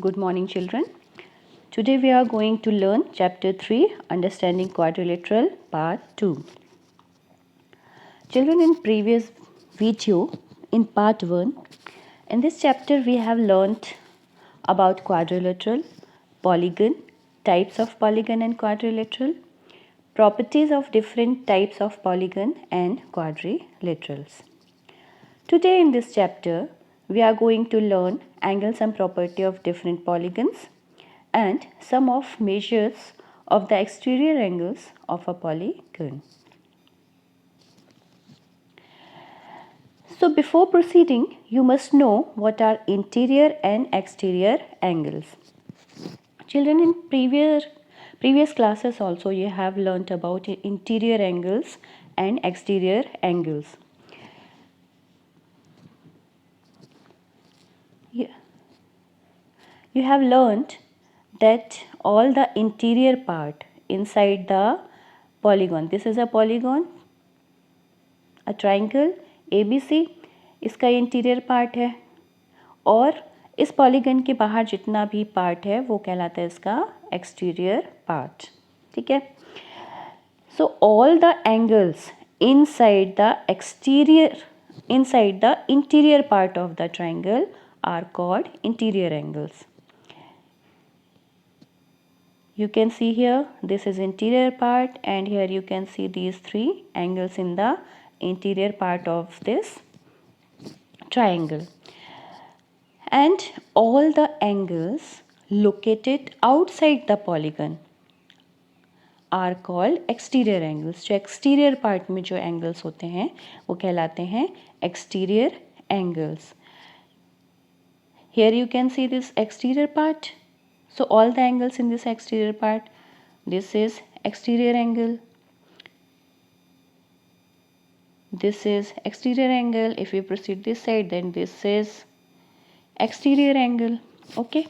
Good morning, children. Today we are going to learn Chapter 3, Understanding Quadrilateral, Part 2. Children, in previous video, in Part 1, in this chapter we have learnt about quadrilateral, polygon, types of polygon and quadrilateral, properties of different types of polygon and quadrilaterals. Today in this chapter, we are going to learn angles and property of different polygons and some of measures of the exterior angles of a polygon. So before proceeding, you must know what are interior and exterior angles. Children, in previous classes also you have learnt about interior angles and exterior angles. You have learnt that all the interior part inside the polygon, this is a polygon, a triangle ABC, इसका interior part है और इस polygon के बाहर जितना भी part है वो कहलाता है इसका एक्सटीरियर पार्ट. ठीक है. So all the angles inside the interior part of the triangle are called interior angles. You can see here this is interior part and here you can see these three angles in the interior part of this triangle. And all the angles located outside the polygon are called exterior angles. जो exterior part में जो angles होते हैं वो कहलाते हैं exterior angles. Here you can see this exterior part. So all the angles in this exterior part, this is exterior angle, this is exterior angle. If we proceed this side, then this is exterior angle. Okay.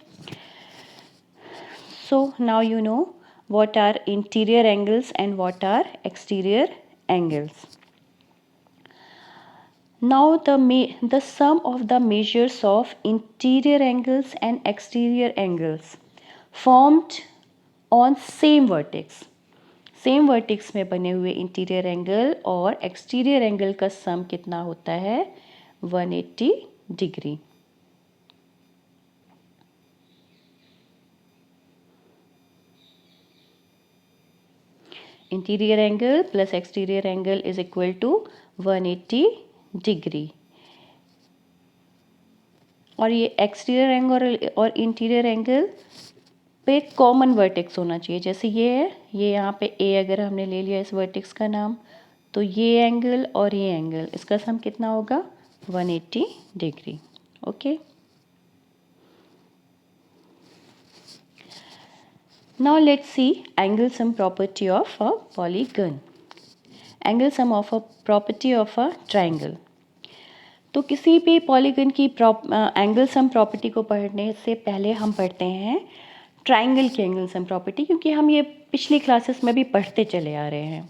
So now you know what are interior angles and what are exterior angles. Now the sum of the measures of interior angles and exterior angles formed on same vertex. Same vertex में बने हुए interior angle और exterior angle का sum कितना होता है 180 degree. Interior angle plus exterior angle is equal to 180 degree. और ये एक्सटीरियर एंगल और इंटीरियर एंगल पे कॉमन वर्टेक्स होना चाहिए. जैसे ये है, ये यहाँ पे ए अगर हमने ले लिया इस वर्टेक्स का नाम, तो ये एंगल और ये एंगल इसका सम कितना होगा 180 degree. Okay. Now let's see angle sum property of a polygon. Angle sum of a property of a triangle. तो किसी भी पॉलीगन की एंगल सम प्रॉपर्टी को पढ़ने से पहले हम पढ़ते हैं ट्राइंगल की एंगल सम प्रॉपर्टी, क्योंकि हम ये पिछली क्लासेस में भी पढ़ते चले आ रहे हैं.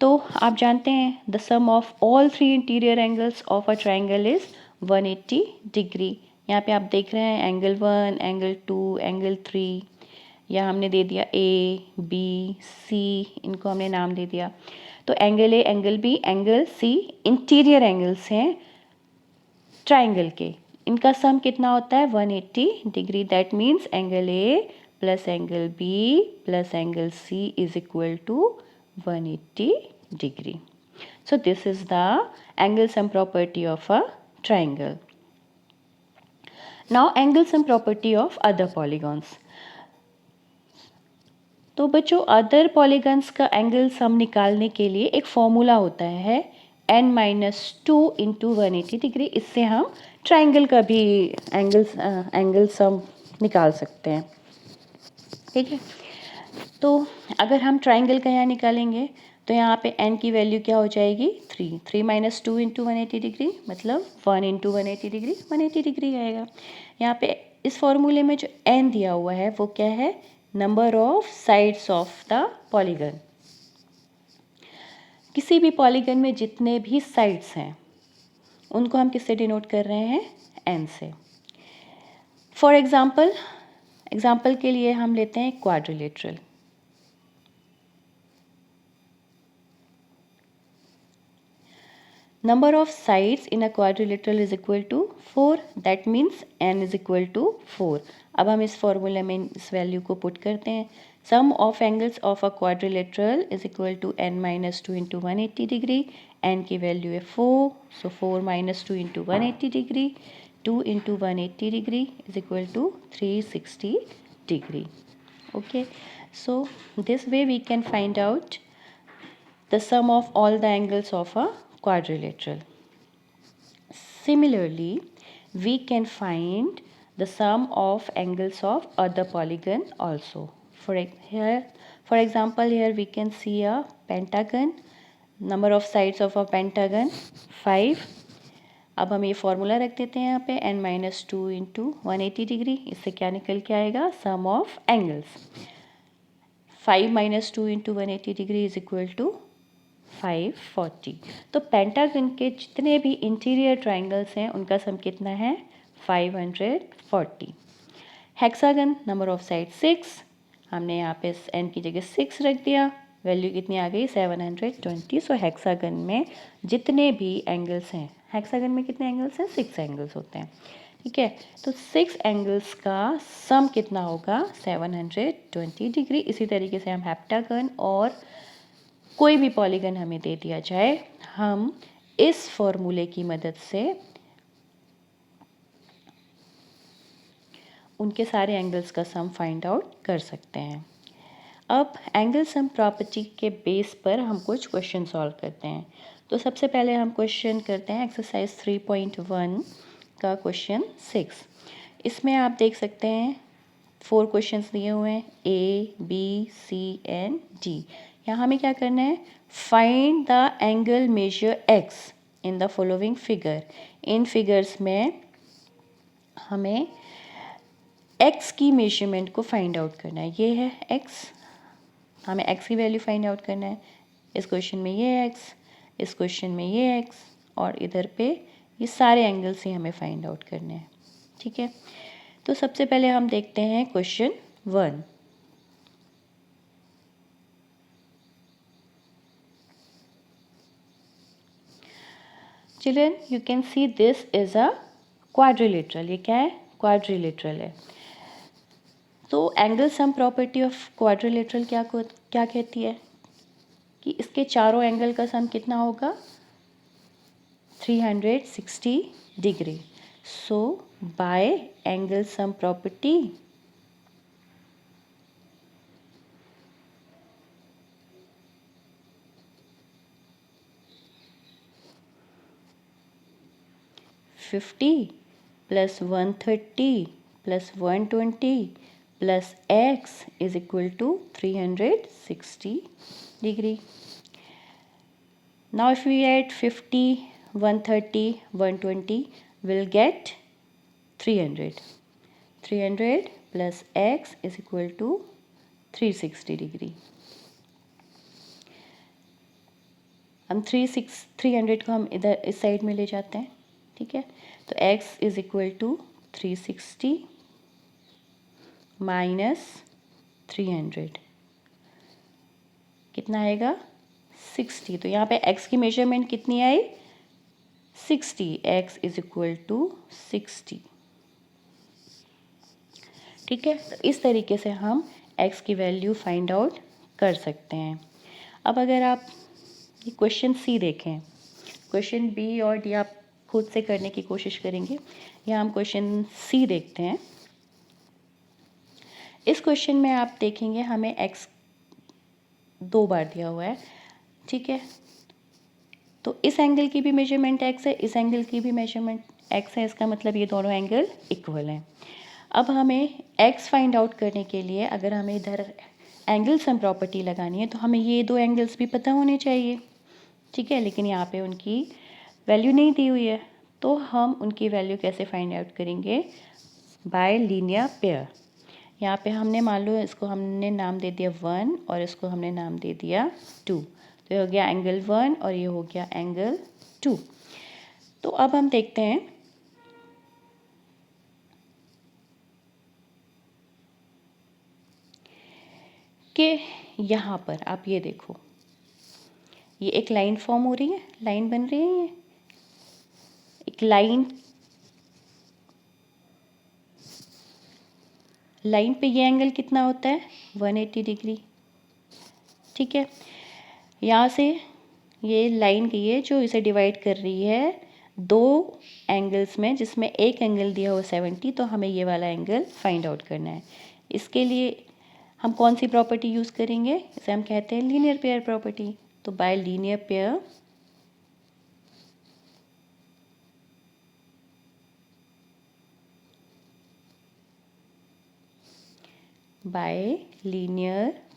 तो आप जानते हैं the sum of all three interior angles of a triangle is 180 degree. यहाँ पे आप देख रहे हैं एंगल 1, एंगल 2, एंगल 3. यहाँ हमने दे दिया ए बी सी, इनको हमने नाम दे दिया. तो angle A, angle B, angle C interior angles हैं ट्राइंगल के. इनका सम कितना होता है 180 degree. That means angle A plus angle B plus angle C is equal to 180 degree. So this is the angle sum property of a triangle. Now angle sum property of other polygons. तो बच्चों other polygons का angle sum निकालने के लिए एक formula होता है n-2 into 180 degree. इससे हम ट्राइंगल का भी एंगल सम निकाल सकते हैं. ठीक है. तो अगर हम ट्राइंगल का यहाँ निकालेंगे तो यहाँ पे n की वैल्यू क्या हो जाएगी 3. 3 माइनस 2 इंटू 180 डिग्री मतलब 1 इंटू 180 डिग्री 180 डिग्री आएगा. यहाँ पे इस फॉर्मूले में जो n दिया हुआ है वो क्या है number of sides of the polygon. किसी भी पॉलीगन में जितने भी साइड्स हैं उनको हम किससे डिनोट कर रहे हैं n से. फॉर एग्जाम्पल एग्जाम्पल के लिए हम लेते हैं quadrilateral. Number of sides in a quadrilateral is equal to 4. That means n is equal to 4. अब हम इस फॉर्मूले में इस वैल्यू को पुट करते हैं। Sum of angles of a quadrilateral is equal to n minus 2 into 180 degree. n की वैल्यू है 4. So 4 minus 2 into 180 degree. 2 into 180 degree is equal to 360 degree. Okay. So this way we can find out the sum of all the angles of a quadrilateral. Similarly, we can find the sum of angles of other polygon also. For example, here we can see a pentagon. Number of sides of a pentagon 5. अब हम ये formula रख देते हैं यहाँ पे n minus 2 into 180 degree. इससे क्या निकल के आएगा? Sum of angles 5 minus 2 into 180 degree is equal to 540। तो पेंटागन के जितने भी इंटीरियर ट्राइंगल्स हैं उनका सम कितना है? 540। हेक्सागन नंबर ऑफ साइड 6, हमने यहाँ पे n की जगह 6 रख दिया, वैल्यू कितनी आ गई? 720। सो हेक्सागन में जितने भी एंगल्स हैं, हेक्सागन में कितने एंगल्स हैं? 6 एंगल्स होते हैं। ठीक है, तो 6 एंगल्स का सम कितना होगा? 720 डिग्री। इसी तरीके से हम हेप्टागन और कोई भी पॉलीगन हमें दे दिया जाए, हम इस फॉर्मूले की मदद से उनके सारे एंगल्स का सम फाइंड आउट कर सकते हैं। अब एंगल सम प्रॉपर्टी के बेस पर हम कुछ क्वेश्चन सॉल्व करते हैं। तो सबसे पहले हम क्वेश्चन करते हैं एक्सरसाइज 3.1 का क्वेश्चन 6। इसमें आप देख सकते हैं 4 क्वेश्चंस दिए हुए हैं, A, B, C and D। यहाँ हमें क्या करना है? Find the angle measure x in the following figure. In figures में हमें x की मेजरमेंट को फाइंड आउट करना है। ये है x, हमें x की वैल्यू फाइंड आउट करना है। इस क्वेश्चन में ये x, इस क्वेश्चन में ये x, और इधर पे ये सारे एंगल्स ही हमें फाइंड आउट करने हैं। ठीक है, तो सबसे पहले हम देखते हैं question 1। Children, you can see this is a quadrilateral. ये क्या है? क्वाड्रिलेटरल है। तो angle sum property of quadrilateral क्या कहती है कि इसके चारों एंगल का सम कितना होगा? 360 degree. So bye angle sum property +50 + 130 + 120 plus x is equal to 360 degree. Now if we add 50, 130, 120, we'll get 300. 300 plus x is equal to 360 degree. हम 300 को हम इधर इस साइड में ले जाते हैं। ठीक है, तो x is equal to 360 minus 300 कितना आएगा? 60। तो यहाँ पे x की मेजरमेंट कितनी आई? 60। x is equal to 60। ठीक है, तो इस तरीके से हम x की वैल्यू फाइंड आउट कर सकते हैं। अब अगर आप ये क्वेश्चन सी देखें, क्वेश्चन बी और डी आप खुद से करने की कोशिश करेंगे। यहाँ हम क्वेश्चन सी देखते हैं। इस क्वेश्चन में आप देखेंगे हमें x 2 बार दिया हुआ है। ठीक है, तो इस एंगल की भी मेजरमेंट x है, इस एंगल की भी मेजरमेंट x है। इसका मतलब ये दोनों एंगल इक्वल हैं। अब हमें x फाइंड आउट करने के लिए अगर हमें इधर एंगल सम प्रॉपर्टी लगानी है तो हमें ये 2 एंगल्स भी पता होने चाहिए। ठीक है, लेकिन यहाँ पे उनकी वैल्यू नहीं दी हुई है, तो हम उनकी वैल्यू कैसे फाइंड आउट करेंगे? Bye linear pair. यहाँ पे हमने मान लो इसको हमने नाम दे दिया 1 और इसको हमने नाम दे दिया 2। तो ये हो गया एंगल 1 और ये हो गया एंगल 2। तो अब हम देखते हैं कि यहाँ पर आप ये देखो, ये एक लाइन फॉर्म हो रही है, लाइन बन रही है, ये एक लाइन पे ये एंगल कितना होता है 180 डिग्री। ठीक है, यहाँ से ये लाइन गई है जो इसे डिवाइड कर रही है दो एंगल्स में, जिसमें एक एंगल दिया हुआ 70, तो हमें ये वाला एंगल फाइंड आउट करना है। इसके लिए हम कौन सी प्रॉपर्टी यूज़ करेंगे, इसे हम कहते हैं लीनियर पेयर प्रॉपर्टी। तो bye linear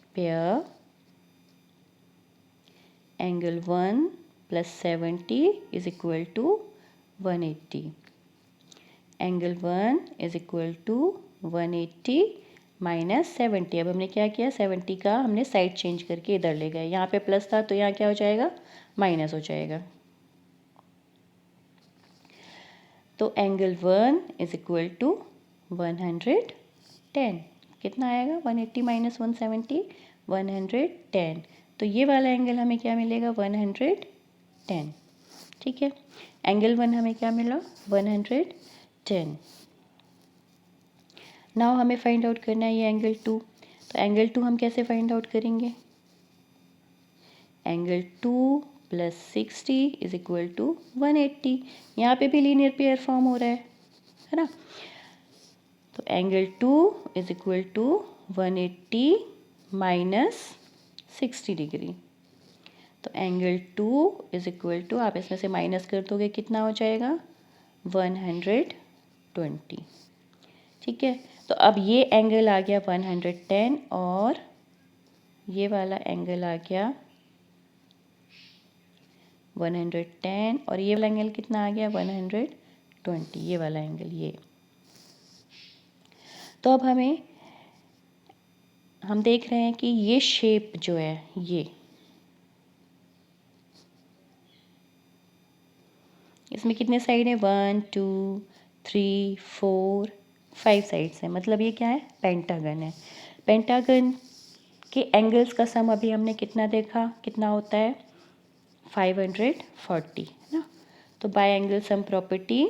pair angle 1 plus 70 is equal to 180. Angle 1 is equal to 180 minus 70। अब हमने क्या किया, 70 का हमने साइड चेंज करके इधर ले गए, यहाँ पे प्लस था तो यहाँ क्या हो जाएगा, माइनस हो जाएगा। तो एंगल 1 इज इक्वल टू 110। कितना आएगा, 180 माइनस 170, 110। तो ये वाला एंगल हमें क्या मिलेगा, 110। ठीक है, एंगल 1 हमें क्या मिला, 110। नाउ हमें फाइंड आउट करना है ये एंगल 2। तो एंगल 2 हम कैसे फाइंड आउट करेंगे, angle 2 plus 60 is equal to 180। यहाँ पे भी लीनियर पेयर फॉर्म हो रहा है ना। तो angle 2 is equal to 180 minus 60 degree. तो एंगल 2 इज इक्वल टू, आप इसमें से माइनस कर दोगे कितना हो जाएगा, 120। ठीक है, तो अब ये एंगल आ गया 110 और ये वाला एंगल आ गया 110 और ये वाला एंगल कितना आ गया, 120, ये वाला एंगल ये। तो अब हम देख रहे हैं कि ये शेप जो है, ये इसमें कितने साइड है, 1 2 3 4 5 साइड्स हैं, मतलब ये क्या है, पेंटागन है। पेंटागन के एंगल्स का सम अभी हमने कितना देखा, कितना होता है 540 ना। तो by angle sum property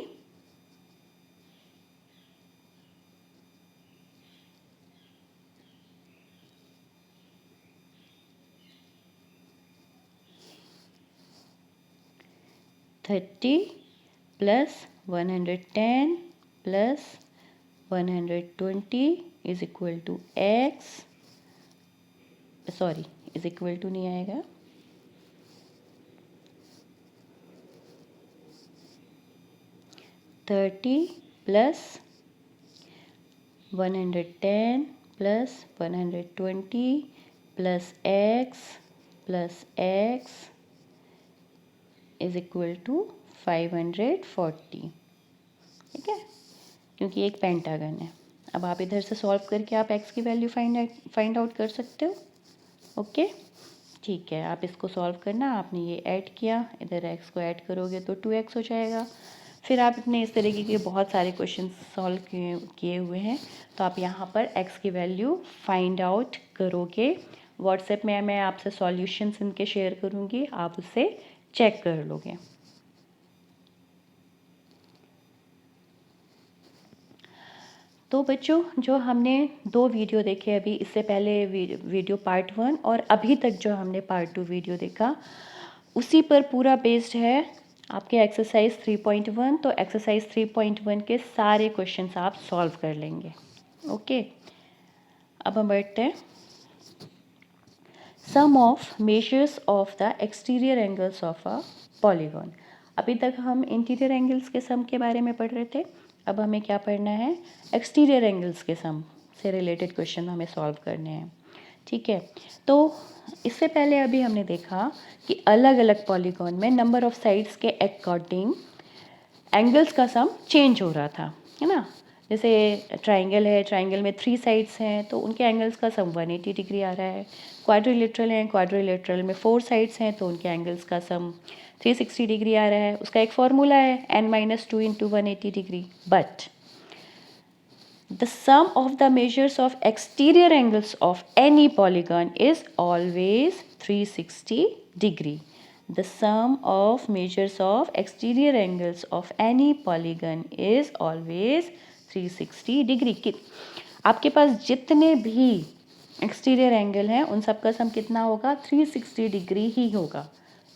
thirty plus 110 plus 120 is equal to X, sorry is equal to नहीं आएगा, 30 plus 110 plus 120 plus X is equal to 540। ठीक है, क्योंकि एक पेंटागन है। अब आप इधर से सॉल्व करके आप एक्स की वैल्यू फाइंड आउट कर सकते हो। ओके, ठीक है, आप इसको सॉल्व करना, आपने ये ऐड किया, इधर एक्स को ऐड करोगे तो 2x हो जाएगा। फिर आप अपने इस तरीके के बहुत सारे क्वेश्चन सॉल्व किए हुए हैं, तो आप यहाँ पर x की वैल्यू फाइंड आउट करोगे। व्हाट्सएप में मैं आपसे सॉल्यूशंस इनके शेयर करूँगी, आप उससे चेक कर लोगे। तो बच्चों, जो हमने 2 वीडियो देखे अभी, इससे पहले वीडियो पार्ट 1 और अभी तक जो हमने पार्ट 2 वीडियो देखा, उसी पर पूरा बेस्ड है आपके एक्सरसाइज 3.1। तो एक्सरसाइज 3.1 के सारे क्वेश्चंस आप सॉल्व कर लेंगे। ओके, अब हम बढ़ते हैं। Sum of measures of the exterior angles of a polygon. अभी तक हम इंटीरियर एंगल्स के सम के बारे में पढ़ रहे थे, अब हमें क्या पढ़ना है, एक्सटीरियर एंगल्स के सम से रिलेटेड क्वेश्चन हमें सॉल्व करने हैं। ठीक है, तो इससे पहले अभी हमने देखा कि अलग अलग पॉलीगॉन में नंबर ऑफ साइड्स के अकॉर्डिंग एंगल्स का सम चेंज हो रहा था, है ना। जैसे ट्राइंगल है, ट्राइंगल में 3 साइड्स हैं तो उनके एंगल्स का सम 180 डिग्री आ रहा है। क्वाड्रिलेटरल हैं, क्वाड्रिलेटरल में 4 साइड्स हैं तो उनके एंगल्स का सम 360 डिग्री आ रहा है। उसका एक फॉर्मूला है n-2 × 180 degree. But The sum of the measures of exterior angles of any polygon is always 360 degree. The sum of measures of exterior angles of any polygon is always 360 degree. आपके पास जितने भी exterior angle हैं उन सब का sum कितना होगा? 360 degree ही होगा,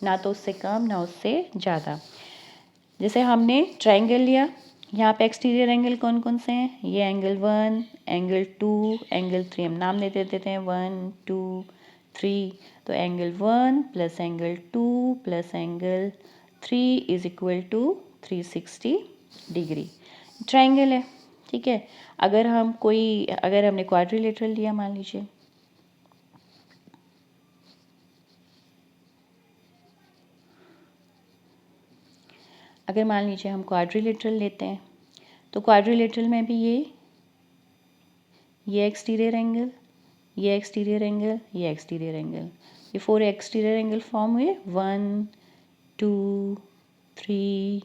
ना तो उससे कम ना उससे ज़्यादा। जैसे हमने ट्राइंगल लिया, यहाँ पे एक्सटीरियर एंगल कौन कौन से हैं? ये एंगल 1, एंगल 2, एंगल 3, हम नाम दे देते हैं 1, 2, 3। तो angle 1 plus angle 2 plus angle 3 is equal to 360 degree. Triangle है, ठीक है। अगर हमने क्वाड्रिलेटरल लिया, मान लीजिए, अगर मान लीजिए हम क्वाड्रिलेटरल लेते हैं, तो क्वाड्रिलेटरल में भी ये एक्सटीरियर एंगल, ये एक्सटीरियर एंगल, ये एक्सटीरियर एंगल, ये 4 एक्सटीरियर एंगल फॉर्म हुए, 1, 2, 3,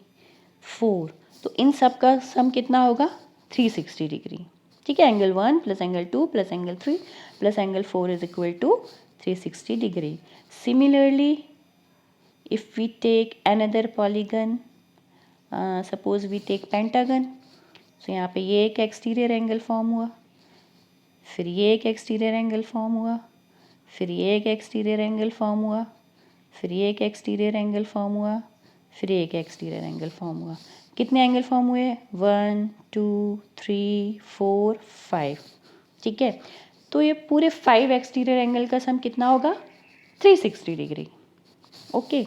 4। तो इन सब का सम कितना होगा? 360 डिग्री, ठीक है। Angle 1 plus angle 2 plus angle 3 plus angle 4 is equal to 360 degree. Similarly, if we take another polygon, suppose we take pentagon, तो यहाँ पे ये एक एक्सटीरियर एंगल फॉर्म हुआ, फिर ये एक एक्सटीरियर एंगल फॉर्म हुआ, फिर ये एक एक्सटीरियर एंगल फॉर्म हुआ, फिर ये एक एक्सटीरियर एंगल फॉर्म हुआ, फिर एक एक्सटीरियर एंगल फॉर्म हुआ। कितने एंगल फॉर्म हुए? 1, 2, 3, 4, 5, ठीक है। तो ये पूरे 5 एक्सटीरियर एंगल का सम कितना होगा? 360 डिग्री, ओके।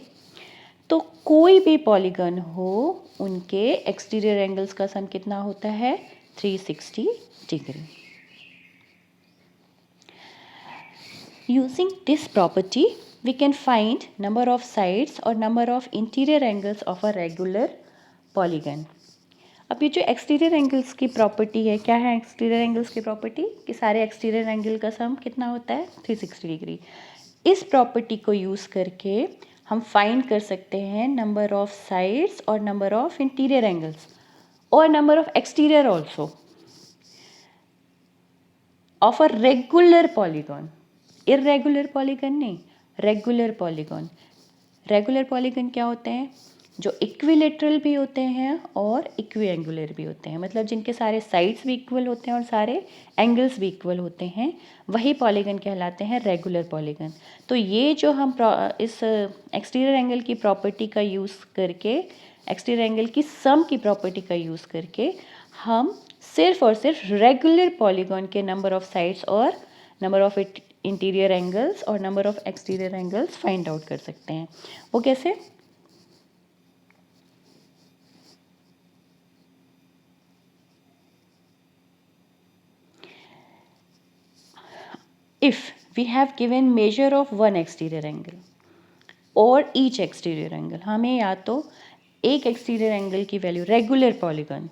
तो कोई भी पॉलीगन हो, उनके एक्सटीरियर एंगल्स का सम कितना होता है? 360 degree. Using this property, we can find number of sides or number of interior angles of a regular polygon. अब ये जो एक्सटीरियर एंगल्स की प्रॉपर्टी है, क्या है एक्सटीरियर एंगल्स की प्रॉपर्टी? कि सारे एक्सटीरियर एंगल का सम कितना होता है? 360 डिग्री। इस प्रॉपर्टी को यूज़ करके हम फाइंड कर सकते हैं नंबर ऑफ साइड्स और नंबर ऑफ इंटीरियर एंगल्स और number of exterior also of a regular polygon. Irregular polygon नहीं, रेगुलर पॉलीगॉन। रेगुलर पॉलीगन क्या होते हैं? जो इक्विलेटरल भी होते हैं और इक्विएंगुलर भी होते हैं, मतलब जिनके सारे साइड्स भी इक्वल होते हैं और सारे एंगल्स भी इक्वल होते हैं, वही पॉलीगन कहलाते हैं रेगुलर पॉलीगन। तो ये जो हम इस एक्सटीरियर एंगल की प्रॉपर्टी का यूज़ करके, एक्सटीरियर एंगल की सम की प्रॉपर्टी का यूज़ करके हम सिर्फ और सिर्फ रेगुलर पॉलीगॉन के नंबर ऑफ साइड्स और नंबर ऑफ इंटीरियर एंगल्स और number of exterior angles find out कर सकते हैं। वो कैसे? If we have given measure of one exterior angle or each exterior angle, हमें या तो एक एक्सटीरियर एंगल की वैल्यू, रेगुलर पॉलीगन,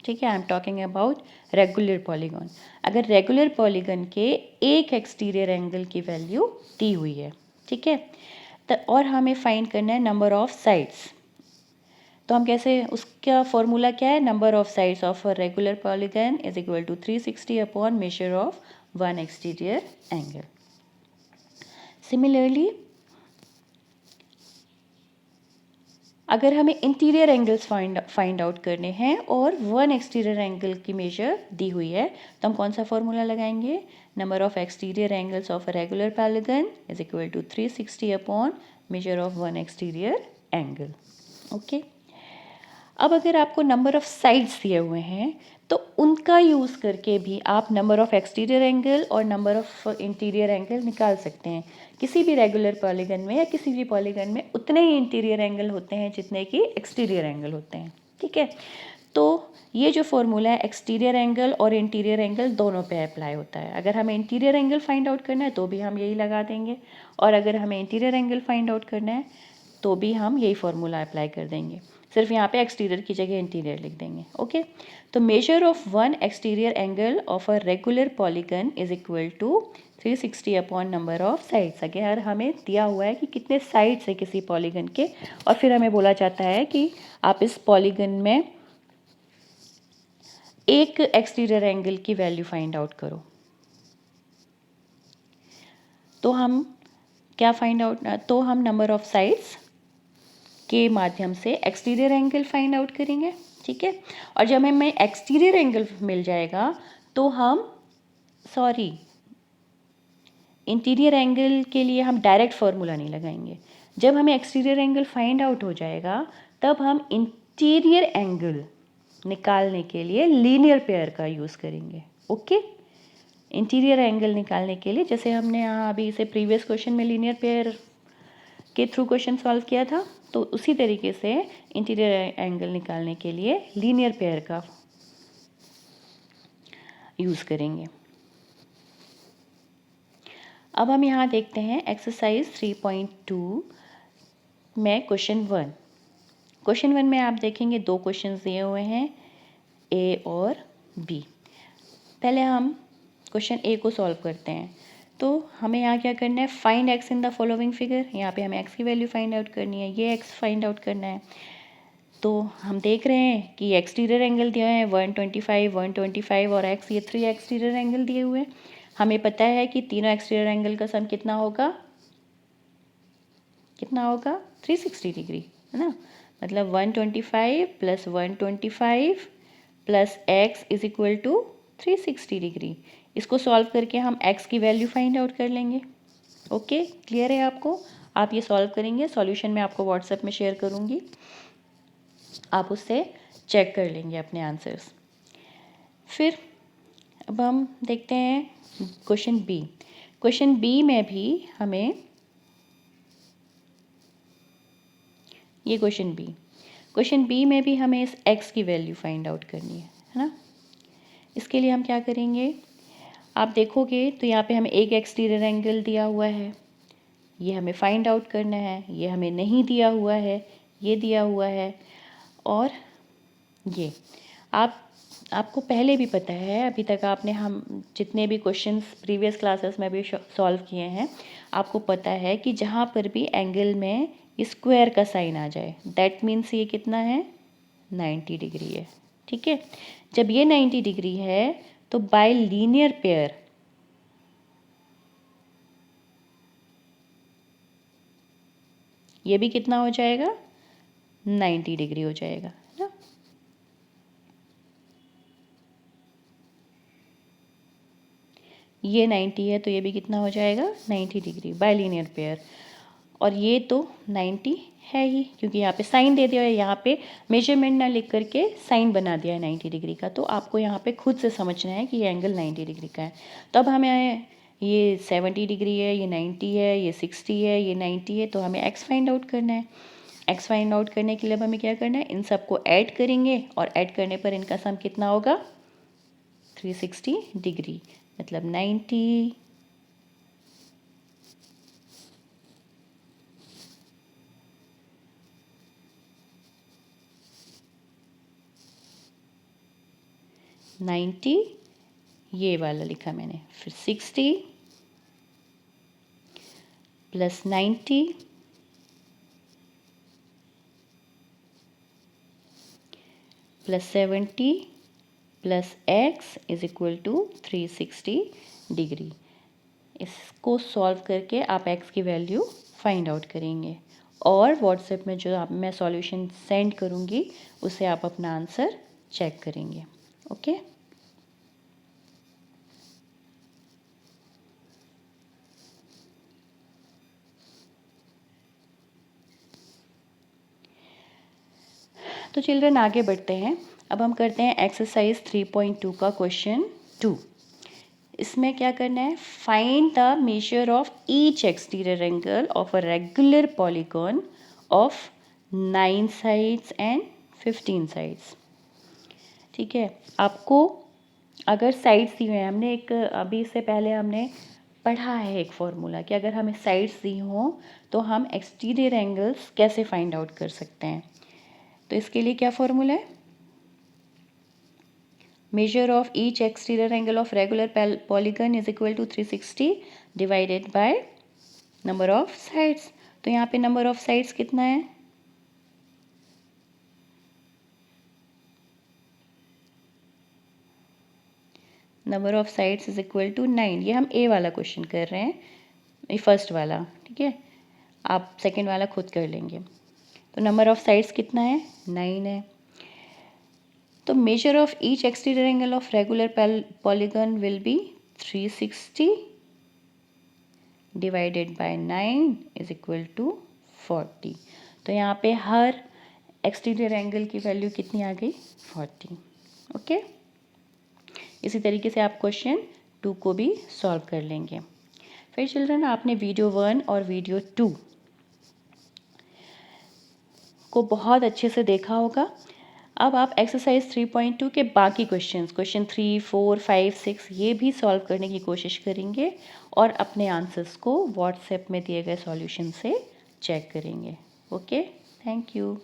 ठीक है, I am talking about regular polygon. अगर रेगुलर पॉलीगन के एक एक्सटीरियर एंगल की वैल्यू दी हुई है, ठीक है, तो और हमें फाइंड करना है नंबर ऑफ साइड्स, तो हम कैसे, उसका फॉर्मूला क्या है? Number of sides of a regular polygon is equal to 360 upon measure of one exterior angle. Similarly, अगर हमें इंटीरियर एंगल्स फाइंड आउट करने हैं और वन एक्सटीरियर एंगल की मेजर दी हुई है, तो हम कौन सा फॉर्मूला लगाएंगे? Number of exterior angles of a regular polygon is equal to 360 upon measure of one exterior angle, okay. अब अगर आपको नंबर ऑफ साइड्स दिए हुए हैं, तो उनका यूज़ करके भी आप नंबर ऑफ एक्सटीरियर एंगल और नंबर ऑफ इंटीरियर एंगल निकाल सकते हैं। किसी भी रेगुलर पॉलीगन में या किसी भी पॉलीगन में उतने ही इंटीरियर एंगल होते हैं जितने कि एक्सटीरियर एंगल होते हैं, ठीक है। तो ये जो फॉर्मूला है, एक्सटीरियर एंगल और इंटीरियर एंगल दोनों पे अप्लाई होता है। अगर हमें इंटीरियर एंगल फाइंड आउट करना है तो भी हम यही लगा देंगे, और अगर हमें इंटीरियर एंगल फाइंड आउट करना है तो भी हम यही फॉर्मूला अप्लाई कर देंगे, सिर्फ यहाँ पे एक्सटीरियर की जगह इंटीरियर लिख देंगे, ओके। तो measure of one exterior angle of a regular polygon is equal to 360 upon number of sides. अगर हमें दिया हुआ है कि कितने साइड्स है किसी पॉलीगन के, और फिर हमें बोला जाता है कि आप इस पॉलीगन में एक एक्सटीरियर एंगल की वैल्यू फाइंड आउट करो। तो हम क्या फाइंड आउट, तो हम नंबर ऑफ साइड्स के माध्यम से एक्सटीरियर एंगल फाइंड आउट करेंगे, ठीक है। और जब हमें एक्सटीरियर एंगल मिल जाएगा तो हम इंटीरियर एंगल के लिए हम डायरेक्ट फार्मूला नहीं लगाएंगे। जब हमें एक्सटीरियर एंगल फाइंड आउट हो जाएगा तब हम इंटीरियर एंगल निकालने के लिए लीनियर पेयर का यूज़ करेंगे। ओके, इंटीरियर एंगल निकालने के लिए जैसे हमने यहाँ अभी इसे प्रीवियस क्वेश्चन में लीनियर पेयर के थ्रू क्वेश्चन सॉल्व किया था, तो उसी तरीके से इंटीरियर एंगल निकालने के लिए लीनियर पेयर का यूज़ करेंगे। अब हम यहाँ देखते हैं एक्सरसाइज 3.2 में क्वेश्चन 1। क्वेश्चन 1 में आप देखेंगे दो क्वेश्चंस दिए हुए हैं, ए और बी। पहले हम क्वेश्चन ए को सॉल्व करते हैं। तो हमें यहाँ क्या करना है, find x in the following figure. यहाँ पे हमें एक्स की वैल्यू फाइंड आउट करनी है, ये एक्स फाइंड आउट करना है। तो हम देख रहे हैं कि एक्सटीरियर एंगल दिया है 125, 125 और एक्स, ये 3 एक्सटीरियर एंगल दिए हुए हैं। हमें पता है कि तीनों एक्सटीरियर एंगल का सम कितना होगा, 360 डिग्री, है ना। मतलब 125 plus 125 plus X is equal to 360 degree. इसको सॉल्व करके हम एक्स की वैल्यू फाइंड आउट कर लेंगे। ओके, क्लियर है आपको? आप ये सॉल्व करेंगे, सॉल्यूशन मैं आपको व्हाट्सएप में शेयर करूँगी, आप उससे चेक कर लेंगे अपने आंसर्स। फिर अब हम देखते हैं क्वेश्चन बी। क्वेश्चन बी में भी हमें क्वेश्चन बी में भी हमें इस एक्स की वैल्यू फाइंड आउट करनी है ना। इसके लिए हम क्या करेंगे, आप देखोगे तो यहाँ पे हमें एक एक्सटीरियर एंगल दिया हुआ है, ये हमें फाइंड आउट करना है। ये हमें नहीं दिया हुआ है, ये दिया हुआ है। और ये आपको पहले भी पता है, अभी तक आपने हम जितने भी क्वेश्चंस प्रीवियस क्लासेस में भी सॉल्व किए हैं, आपको पता है कि जहाँ पर भी एंगल में स्क्वायर का साइन आ जाए दैट मीन्स ये कितना है, 90 डिग्री है, ठीक है। जब ये 90 डिग्री है तो बाय लीनियर पेयर ये भी कितना हो जाएगा, 90 डिग्री हो जाएगा ना। ये 90 है तो ये भी कितना हो जाएगा, 90 डिग्री बाय लीनियर पेयर। और ये तो 90 है ही, क्योंकि यहाँ पे साइन दे दिया है, यहाँ पे मेजरमेंट ना लिख करके साइन बना दिया है 90 डिग्री का। तो आपको यहाँ पे खुद से समझना है कि ये एंगल 90 डिग्री का है। तब हमें ये 70 डिग्री है, ये 90 है, ये 60 है, ये 90 है, तो हमें एक्स फाइंड आउट करना है। एक्स फाइंड आउट करने के लिए अब हमें क्या करना है, इन सबको ऐड करेंगे और ऐड करने पर इनका सम कितना होगा, 360 डिग्री, मतलब 90 90, ये वाला लिखा मैंने, फिर 60 plus 90 plus 70 plus X is equal to 360 degree. इसको सॉल्व करके आप एक्स की वैल्यू फाइंड आउट करेंगे और व्हाट्सएप में जो मैं सॉल्यूशन सेंड करूँगी उसे आप अपना आंसर चेक करेंगे। ओके, तो चिल्ड्रन आगे बढ़ते हैं। अब हम करते हैं एक्सरसाइज 3.2 का क्वेश्चन 2। इसमें क्या करना है, find the major of each exterior angle of a regular polygon of 9 sides and 15 sides. ठीक है, आपको अगर साइड्स दी हुए हैं, हमने एक अभी इससे पहले हमने पढ़ा है एक फॉर्मूला कि अगर हमें साइड्स दी हों तो हम एक्सटीरियर एंगल्स कैसे फाइंड आउट कर सकते हैं। तो इसके लिए क्या फॉर्मूला है, measure of each exterior angle of regular polygon is equal to 360 divided by number of sides। तो यहाँ पे number of sides कितना है, number of sides is equal to 9। ये हम ए वाला क्वेश्चन कर रहे हैं, ये फर्स्ट वाला, ठीक है। आप सेकंड वाला खुद कर लेंगे। तो नंबर ऑफ साइड्स कितना है, 9 है। तो measure of each exterior angle of regular polygon will be 360 divided by 9 is equal to 40। तो यहाँ पे हर एक्सटीरियर एंगल की वैल्यू कितनी आ गई, 40। ओके, इसी तरीके से आप क्वेश्चन 2 को भी सॉल्व कर लेंगे। फिर चिल्ड्रन, आपने वीडियो 1 और वीडियो 2 को बहुत अच्छे से देखा होगा। अब आप एक्सरसाइज 3.2 के बाकी क्वेश्चन 3, 4, 5, 6 ये भी सॉल्व करने की कोशिश करेंगे और अपने आंसर्स को व्हाट्सएप में दिए गए सॉल्यूशन से चेक करेंगे। Okay, thank you.